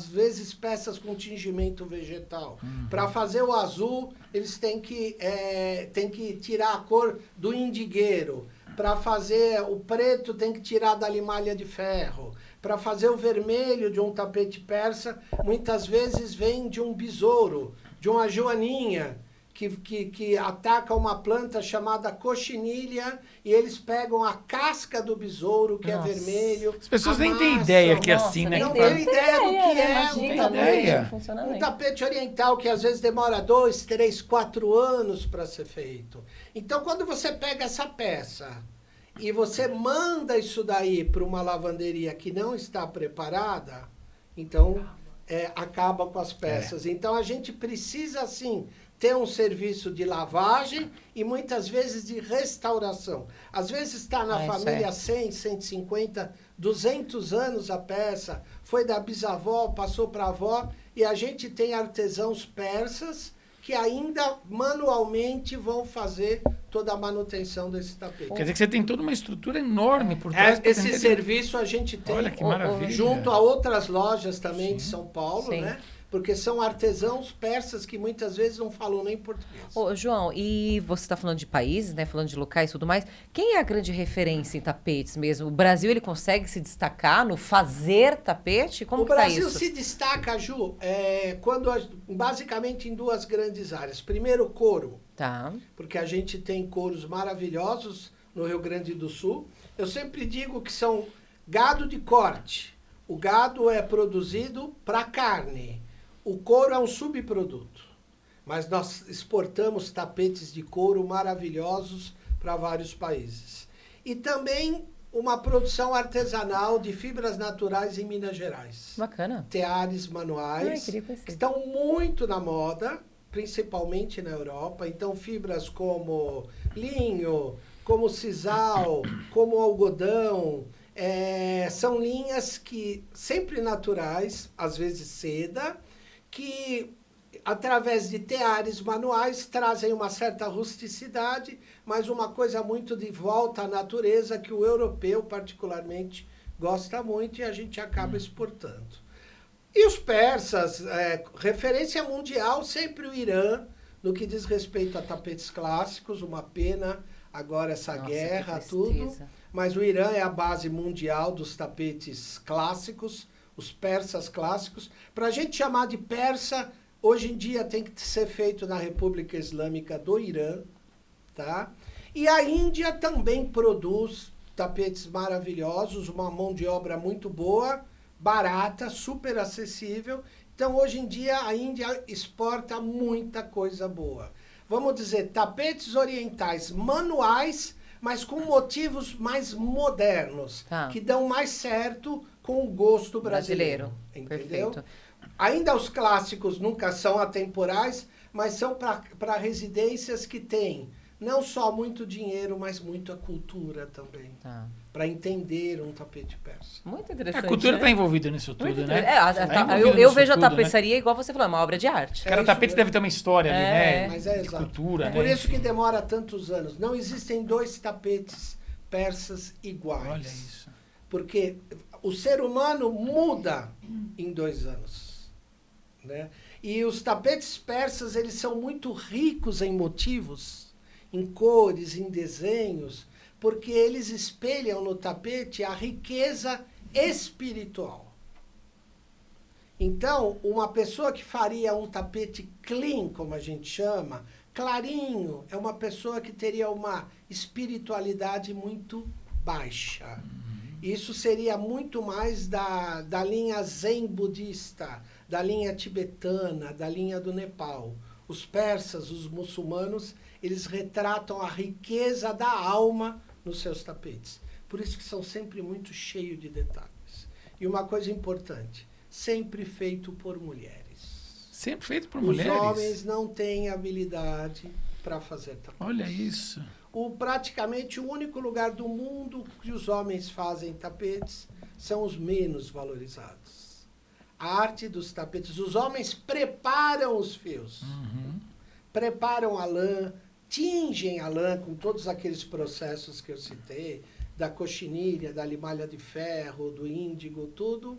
vezes peças com tingimento vegetal. Para fazer o azul, eles têm que tirar a cor do indigueiro. Para fazer o preto, tem que tirar da limalha de ferro. Para fazer o vermelho de um tapete persa, muitas vezes vem de um besouro, de uma joaninha, que ataca uma planta chamada cochinilha, e eles pegam a casca do besouro, que Nossa. é vermelho. As pessoas nem têm amassam. ideia que é Nossa, assim, né? nem Não que tem faz. ideia do que é Imagina, um Não tem tapete. ideia. Funcionamento. Um tapete oriental que às vezes demora 2, 3, 4 anos para ser feito. Então, quando você pega essa peça e você manda isso daí para uma lavanderia que não está preparada, então acaba com as peças. Então, a gente precisa, assim, ter um serviço de lavagem e muitas vezes de restauração. Às vezes está na família 100, 150, 200 anos a peça, foi da bisavó, passou para a avó, e a gente tem artesãos persas que ainda manualmente vão fazer toda a manutenção desse tapete. Quer dizer que você tem toda uma estrutura enorme por trás. Esse serviço a gente tem. Olha que maravilha. Junto a outras lojas também de São Paulo, né? Porque são artesãos persas que muitas vezes não falam nem português. Ô, João, e você está falando de países, né? Falando de locais e tudo mais. Quem é a grande referência em tapetes mesmo? O Brasil, ele consegue se destacar no fazer tapete? Como que tá isso? O Brasil se destaca, Ju, basicamente em duas grandes áreas. Primeiro, couro. Tá. Porque a gente tem couros maravilhosos no Rio Grande do Sul. Eu sempre digo que são gado de corte. O gado é produzido para carne. O couro é um subproduto, mas nós exportamos tapetes de couro maravilhosos para vários países. E também uma produção artesanal de fibras naturais em Minas Gerais. Bacana. Teares manuais, que estão muito na moda, principalmente na Europa. Então, fibras como linho, como sisal, como algodão, são linhas que sempre naturais, às vezes seda, que através de teares manuais trazem uma certa rusticidade, mas uma coisa muito de volta à natureza que o europeu particularmente gosta muito e a gente acaba exportando. E os persas, referência mundial, sempre o Irã, no que diz respeito a tapetes clássicos, uma pena agora essa guerra, tudo, mas o Irã é a base mundial dos tapetes clássicos, os persas clássicos. Para a gente chamar de persa, hoje em dia tem que ser feito na República Islâmica do Irã, tá? E a Índia também produz tapetes maravilhosos, uma mão de obra muito boa, barata, super acessível. Então, hoje em dia, a Índia exporta muita coisa boa. Vamos dizer, tapetes orientais manuais, mas com motivos mais modernos, que dão mais certo com o gosto brasileiro. Entendeu? Perfeito. Ainda os clássicos nunca são atemporais, mas são para residências que têm não só muito dinheiro, mas muita cultura também. Para entender um tapete persa. Muito interessante. A cultura está envolvida nisso tudo, né? Eu vejo a tapeçaria, igual você falou, uma obra de arte. Cada tapete deve ter uma história ali, né? Mas de cultura, né? Por isso que demora tantos anos. Não existem dois tapetes persas iguais. Olha isso. Porque o ser humano muda em 2 anos. Né? E os tapetes persas, eles são muito ricos em motivos, em cores, em desenhos, porque eles espelham no tapete a riqueza espiritual. Então, uma pessoa que faria um tapete clean, como a gente chama, clarinho, é uma pessoa que teria uma espiritualidade muito baixa. Isso seria muito mais da linha zen budista, da linha tibetana, da linha do Nepal. Os persas, os muçulmanos, eles retratam a riqueza da alma nos seus tapetes. Por isso que são sempre muito cheios de detalhes. E uma coisa importante, sempre feito por mulheres. Sempre feito por mulheres? Os homens não têm habilidade para fazer tapetes. Olha isso. Praticamente o único lugar do mundo que os homens fazem tapetes são os menos valorizados. A arte dos tapetes. Os homens preparam os fios, preparam a lã, tingem a lã com todos aqueles processos que eu citei, da coxinilha, da limalha de ferro, do índigo, tudo,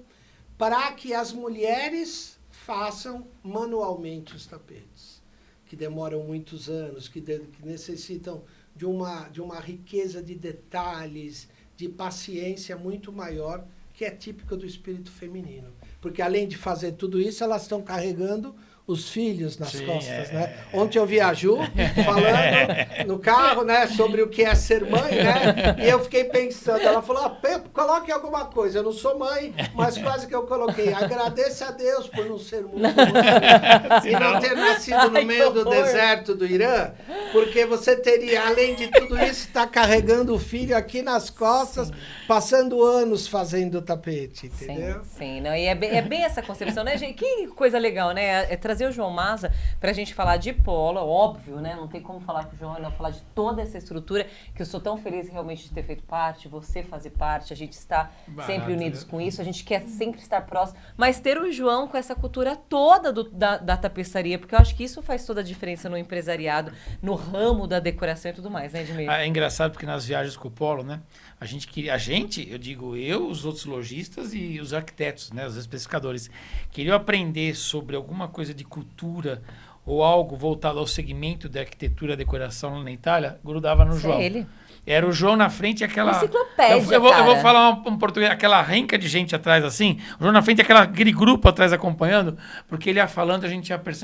para que as mulheres façam manualmente os tapetes, que demoram muitos anos, que necessitam de uma riqueza de detalhes, de paciência muito maior, que é típica do espírito feminino. Porque além de fazer tudo isso, elas estão carregando os filhos nas costas, né? Ontem eu vi a Ju falando no carro, né, sobre o que é ser mãe, né? E eu fiquei pensando, ela falou, Pepe, coloque alguma coisa. Eu não sou mãe, mas quase que eu coloquei. Agradeça a Deus por não ser muçulmana e não ter nascido no meio do deserto do Irã, porque você teria, além de tudo isso, estar carregando o filho aqui nas costas, passando anos fazendo tapete, entendeu? Sim, não, e é bem essa concepção, né, gente? Que coisa legal, né? trazer o João Mazza para a gente falar de polo, óbvio, né? Não tem como falar com o João e não falar de toda essa estrutura, que eu sou tão feliz realmente de ter feito parte, você fazer parte, a gente está sempre unidos com isso, a gente quer sempre estar próximo, mas ter o João com essa cultura toda da tapeçaria, porque eu acho que isso faz toda a diferença no empresariado, no ramo da decoração e tudo mais, né, Edmir? É engraçado porque nas viagens com o Polo, né? Eu digo eu, os outros lojistas e os arquitetos, né? Os especificadores, queriam aprender sobre alguma coisa de cultura ou algo voltado ao segmento da arquitetura e decoração lá na Itália, grudava no João. Ele. Era o João na frente e aquela... Enciclopédia, eu vou falar um português, aquela renca de gente atrás, assim. O João na frente e aquele grupo atrás acompanhando, porque ele ia falando,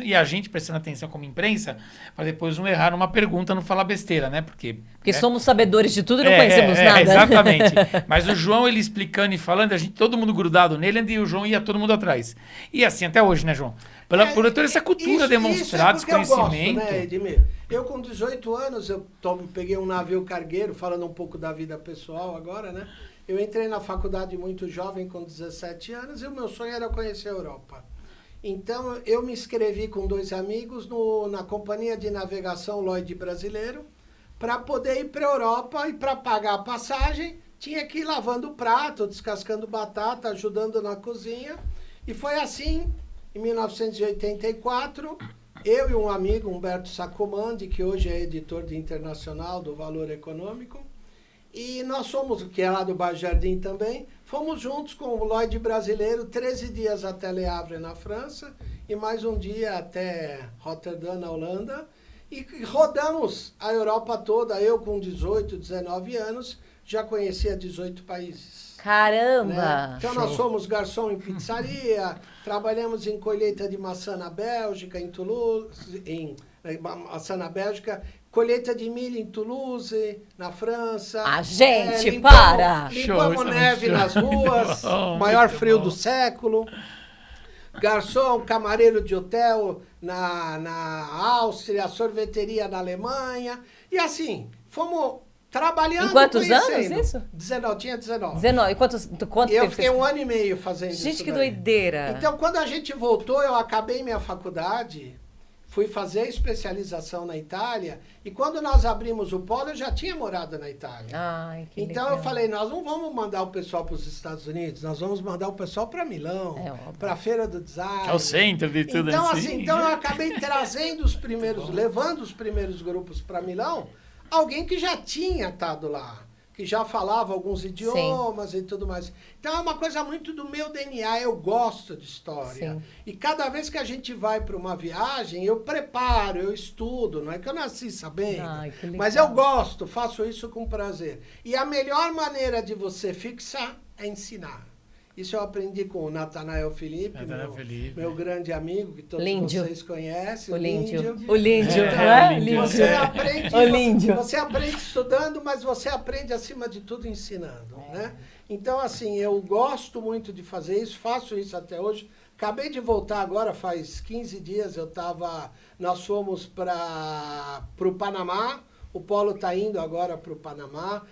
e a gente prestando atenção como imprensa, para depois não errar numa pergunta, não falar besteira, né? Porque somos sabedores de tudo e não conhecemos nada. Exatamente. Mas o João, ele explicando e falando, todo mundo grudado nele, e o João ia todo mundo atrás. E assim até hoje, né, João? Por toda essa cultura demonstrada, esse conhecimento. Eu gosto, né, Edmir? Eu, com 18 anos, peguei um navio cargueiro, falando um pouco da vida pessoal agora, né? Eu entrei na faculdade muito jovem, com 17 anos, e o meu sonho era conhecer a Europa. Então, eu me inscrevi com 2 amigos na Companhia de Navegação Lloyd Brasileiro, para poder ir para a Europa, e para pagar a passagem, tinha que ir lavando prato, descascando batata, ajudando na cozinha. E foi assim, em 1984... Eu e um amigo, Humberto Sacomandi, que hoje é editor de Internacional do Valor Econômico, e nós fomos, que é lá do Baixo Jardim também, fomos juntos com o Lloyd Brasileiro 13 dias até Le Havre, na França, e mais um dia até Rotterdam, na Holanda, e rodamos a Europa toda. Eu, com 18, 19 anos, já conhecia 18 países. Caramba! Né? Então, nós somos garçom em pizzaria, trabalhamos em colheita de maçã na Bélgica, em Toulouse, maçã na Bélgica, colheita de milho em Toulouse, na França. A gente, limpamos neve nas ruas, maior frio do século. Garçom, camareiro de hotel na Áustria, sorveteria na Alemanha. E assim, fomos... trabalhando. Em quantos anos isso? 19, tinha 19. 19. E quanto eu tempo fiquei 1 ano e meio fazendo isso. Gente, que doideira. Então, quando a gente voltou, eu acabei minha faculdade, fui fazer especialização na Itália, e quando nós abrimos o polo, eu já tinha morado na Itália. Ai, que então, legal. eu falei, nós não vamos mandar o pessoal para os Estados Unidos, nós vamos mandar o pessoal para Milão, para a Feira do Design. É o centro de tudo assim. Então, eu acabei trazendo levando os primeiros grupos para Milão, alguém que já tinha estado lá, que já falava alguns idiomas. Sim. E tudo mais. Então, é uma coisa muito do meu DNA, eu gosto de história. Sim. E cada vez que a gente vai para uma viagem, eu preparo, eu estudo, não é que eu nasci sabendo, mas eu gosto, faço isso com prazer. E a melhor maneira de você fixar é ensinar. Isso eu aprendi com o Natanael Felipe, meu grande amigo, que todos vocês conhecem. O Líndio. Você aprende estudando, mas você aprende, acima de tudo, ensinando. Né? Então, assim, eu gosto muito de fazer isso, faço isso até hoje. Acabei de voltar agora, faz 15 dias, nós fomos para o Panamá. O Polo está indo agora para o Panamá.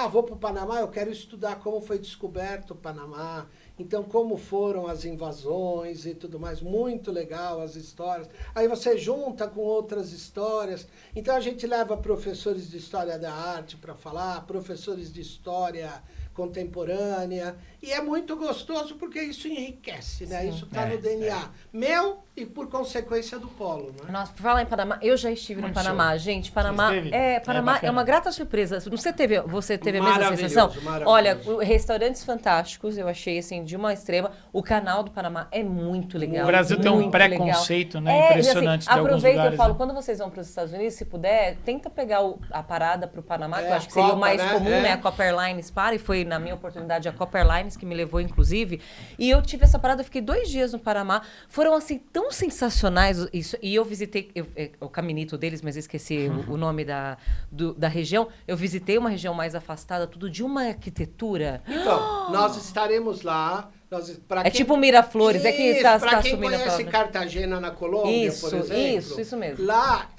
Vou para o Panamá, eu quero estudar como foi descoberto o Panamá. Então, como foram as invasões e tudo mais. Muito legal as histórias. Aí você junta com outras histórias. Então, a gente leva professores de História da Arte para falar, professores de História contemporânea. E é muito gostoso porque isso enriquece, né? Sim. Isso está no DNA meu e, por consequência, do Polo. Né? Nossa, por falar em Panamá, eu já estive no Panamá. Gente, Panamá é uma grata surpresa. Você teve a mesma sensação? Olha, restaurantes fantásticos, eu achei assim, de uma extrema. O canal do Panamá é muito legal. O Brasil tem um preconceito, né? Impressionante. Assim, aproveita, eu falo, quando vocês vão para os Estados Unidos, se puder, tenta pegar a parada para o Panamá, que eu acho que seria o mais comum, né? A Copa Airlines e foi, na minha oportunidade, a Copa Airlines que me levou, inclusive. E eu tive essa parada, eu fiquei 2 dias no Panamá. Foram, assim, tão sensacionais. E eu visitei o caminito deles, mas esqueci o nome da região. Eu visitei uma região mais afastada, tudo de uma arquitetura. Então, nós estaremos lá. Tipo Miraflores, para quem conhece Cartagena, na Colômbia, por exemplo. Isso mesmo. Lá,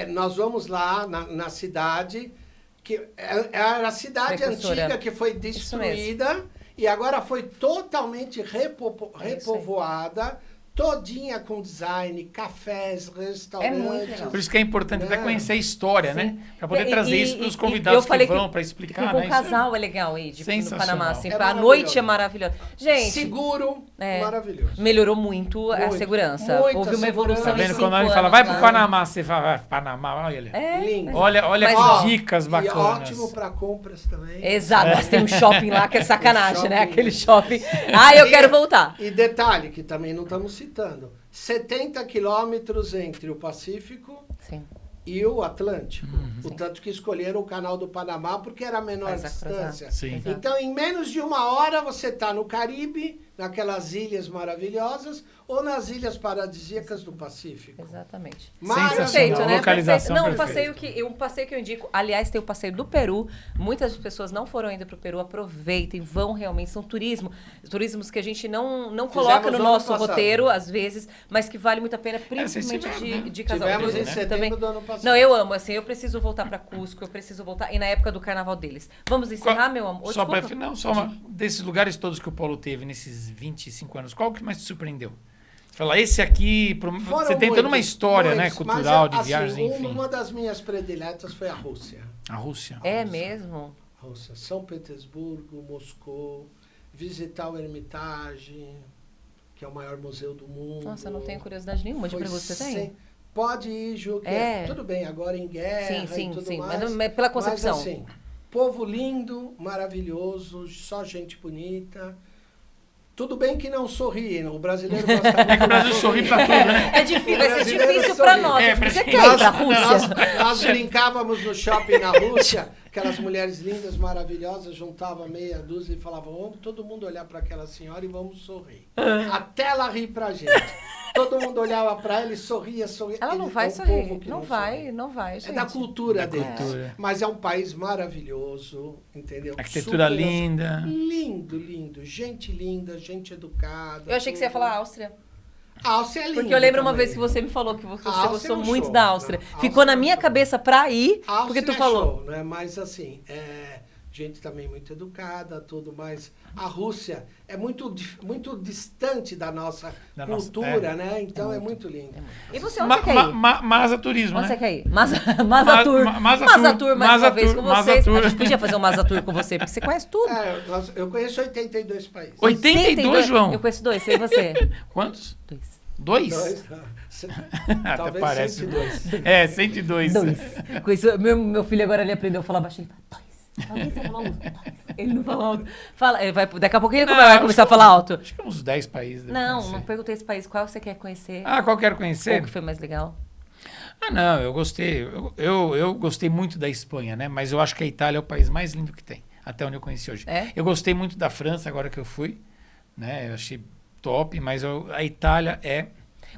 nós vamos lá na cidade, que era a cidade antiga que foi destruída e agora foi totalmente repovoada. todinha com design, cafés, restaurantes. É muito legal. Por isso que é importante até conhecer a história, né? Para poder E- trazer e- isso para os e- convidados eu falei que vão, que- para Que explicar, com né? um casal é legal aí, no Sensacional. Panamá, assim. É A maravilhoso. noite é maravilhosa. Gente, Seguro, É. maravilhoso. melhorou muito a Muito. segurança. Muita Houve uma segurança. evolução Tá em vendo? 5 Quando alguém anos fala, vai pro lá. Panamá, você fala, vai pro Panamá, olha ele. É, Lindo. Olha Mas, que ó, dicas E bacanas. ótimo para compras também. Exato, mas tem um shopping lá que é sacanagem, né? shopping. Aquele shopping. Ah, eu E- quero voltar. E detalhe, que também não estamos citando, 70 quilômetros entre o Pacífico Sim. e o Atlântico. O Sim. tanto que escolheram o canal do Panamá porque era a menor Faz a cruzada. distância. Sim. Exato. Então, em menos de uma hora, você está no Caribe, naquelas ilhas maravilhosas, ou nas ilhas paradisíacas do Pacífico. Exatamente. Maravilhoso. Perfeito, né? Localização Perfeito. Não, perfeita. um passeio que eu indico. Aliás, tem o passeio do Peru. Muitas pessoas não foram ainda para o Peru. Aproveitem, vão realmente. São turismos que a gente não coloca no ano nosso passado. roteiro, às vezes, mas que vale muito a pena, vocês principalmente tiveram, né? de casal. Tivemos Eu em setembro também. do ano passado. Não, eu amo, assim, eu preciso voltar para Cusco, eu preciso voltar. E na época do carnaval deles. Vamos encerrar, meu amor? Só Desculpa. para não, só uma, desses lugares todos que o Paulo teve nesses 25 anos, qual que mais te surpreendeu? Você fala, esse aqui, Foram você tentando uma muitos, história, né, muitos, cultural, mas, de assim, viagens, enfim. Uma das minhas prediletas foi a Rússia. A Rússia. É mesmo? Rússia, São Petersburgo, Moscou, visitar o Hermitage, que é o maior museu do mundo. Nossa, eu não tenho curiosidade nenhuma de Foi pergunta. Você tem? sem- Pode ir, Ju, que É. tudo bem, agora em guerra Sim, e tudo sim. mais. Mas pela concepção. Mas assim, povo lindo, maravilhoso, só gente bonita. Tudo bem que não sorri, o brasileiro gosta muito É que o Brasil de sorri pra tudo, né? É difícil, vai ser brasileiro difícil sorri. pra nós. É, Você pra- quer ir pra Rússia? Nós brincávamos no shopping na Rússia, aquelas mulheres lindas, maravilhosas, juntava meia dúzia e falavam, vamos todo mundo olhar para aquela senhora e vamos sorrir. Até ela rir pra gente. Todo mundo olhava para ela e sorria. Ela não Ele vai é um sorrir. povo que Não sorri. vai, É gente. da cultura Da deles. cultura. Mas é um país maravilhoso, entendeu? Arquitetura Super- linda. Lindo, lindo. Gente linda, gente educada. Eu achei que você ia tudo. falar Áustria. A Áustria é linda. Porque eu lembro uma também. vez que você me falou que você Áustria gostou é um muito show, da Áustria. né? Ficou Áustria na é um minha show. cabeça pra ir, A porque tu Áustria é falou. show, né? Mas assim, gente também muito educada, tudo, mas a Rússia é muito distante da nossa Da nossa- cultura, né? Então é muito lindo. E você, onde você quer ir? Masa Turismo, Onde você né? quer ir? Masa Tour. Masa Masa Tour, Tour mais Masa uma vez Tour, com Masa vocês. Tour. A gente podia fazer um Masa Tour com você, porque você conhece tudo. Eu conheço 82 países. 82, João? Eu conheço 2, sei você. Quantos? 2. 2? Talvez Até parece 102. 2. É, 102. 2. Conheço, meu filho agora ele aprendeu a falar baixo, ele fala 2. Alguém você fala alto? 2. Ele não fala alto. Fala, daqui a pouco ele vai começar a falar alto. Acho que uns 10 países. deve Não, conhecer. não perguntei esse país. Qual você quer conhecer? Ah, qual quero Qual conhecer? que foi mais legal? Ah, não, eu gostei. Eu gostei muito da Espanha, né? Mas eu acho que a Itália é o país mais lindo que tem, até onde eu conheci hoje. É? Eu gostei muito da França agora que eu fui, né? Eu achei top, mas a Itália é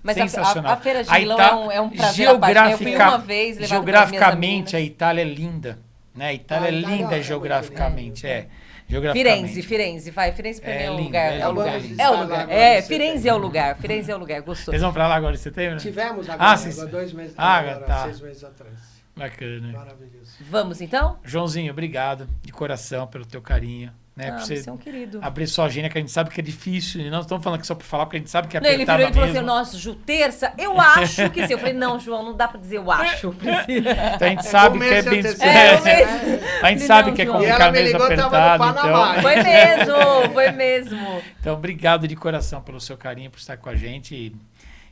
Mas sensacional. a Feira de Milão é um prazer à parte, né? Eu fui uma vez, levado pelas minhas geograficamente, a amigas. Itália é linda, né? A Itália A é Itália é linda muito geograficamente, linda. geograficamente. Firenze, vai. Firenze pra mim é o lindo, lugar. é É o lindo, lugar. é lindo. É o Vai lá lugar. agora É, em Firenze setembro. é o lugar. Firenze é o lugar. Gostou. Vocês vão pra lá agora em setembro? Tivemos agora, Ah, sim. agora 2 meses, Ah, agora, tá. 6 meses atrás. Bacana. Maravilhoso. Vamos então? Joãozinho, obrigado de coração pelo teu carinho, né? Por Você é um querido. abrir sua agenda, que a gente sabe que é difícil, e não estamos falando aqui só por falar, porque a gente sabe que é Não, ele apertada virou e falou assim, mesmo. nossa, Ju, terça, eu acho que sim. Eu falei, não, João, não dá pra dizer eu acho, Priscila. Então a gente sabe um que é mês bem de difícil. antecedência, É, um né? mês. A gente Não, sabe que é João. E ela complicado me mesmo ligou, tava no apertado, Panamá. então... Foi mesmo. Então, obrigado de coração pelo seu carinho, por estar com a gente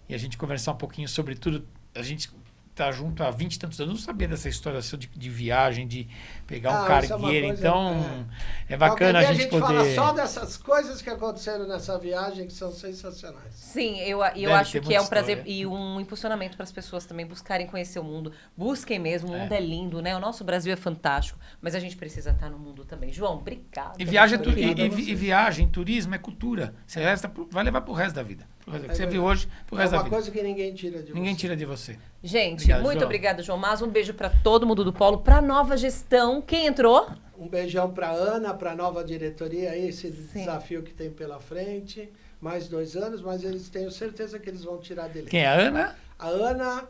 e a gente conversar um pouquinho sobre tudo. A gente tá junto há 20 e tantos anos, eu não sabia dessa história sua de viagem, de pegar um Isso é uma cargueiro, coisa, então é Qualquer bacana dia a gente fala poder... só dessas coisas que aconteceram nessa viagem que são sensacionais. Sim, eu Deve acho ter que muita é um prazer história. e um impulsionamento para as pessoas também buscarem conhecer o mundo. Busquem mesmo, o mundo é lindo, né? O nosso Brasil é fantástico, mas a gente precisa estar no mundo também. João, obrigada. E viagem, Muito obrigada a e você. viagem, turismo é cultura. Você vai levar pro resto da vida. Você viu hoje, pro É resto da uma vida. coisa que ninguém tira de Ninguém você. tira de você. Gente, Obrigado, muito João. obrigada, João Mas. Um beijo para todo mundo do Polo, para nova gestão. Quem entrou? Um beijão para Ana, para a nova diretoria, esse desafio que tem pela frente. Mais 2 anos, mas eles tenho certeza que eles vão tirar dele. Quem é a Ana? A Ana,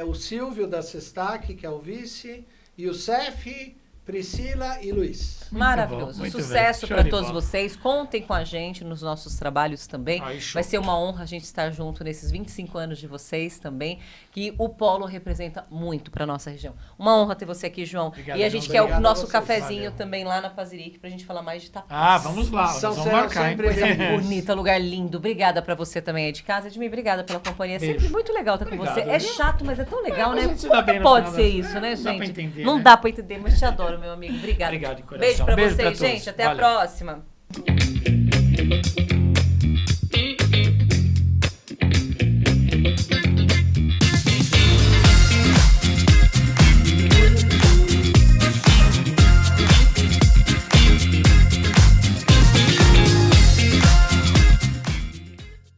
o Silvio da Sestac, que é o vice, e o Cef Priscila e Luiz. Maravilhoso. Muito Sucesso bem. Show para de todos bola. vocês. Contem com a gente nos nossos trabalhos também. Aí, show. Vai ser uma honra a gente estar junto nesses 25 anos de vocês também, que o Polo representa muito para nossa região. Uma honra ter você aqui, João. Obrigado, e a gente quer obrigado o nosso a vocês. cafezinho Valeu. também lá na Paziric pra gente falar mais de Tapeço. Ah, vamos lá. São Nós vamos Serão marcar, hein? sempre Coisa bem-vindos. bonita, lugar lindo. Obrigada pra você também aí de casa. Edmir, obrigada pela companhia. É Beijo. sempre muito legal estar com Obrigado, você. É viu? chato, mas é tão legal, mas né? a gente se dá bem no Pode final ser das- isso, né, não dá pra gente? entender, Não né? dá pra entender, mas te adoro, meu amigo. Obrigada. Obrigado de coração. Beijo pra Beijo pra vocês, todos. gente. Até Valeu. a próxima.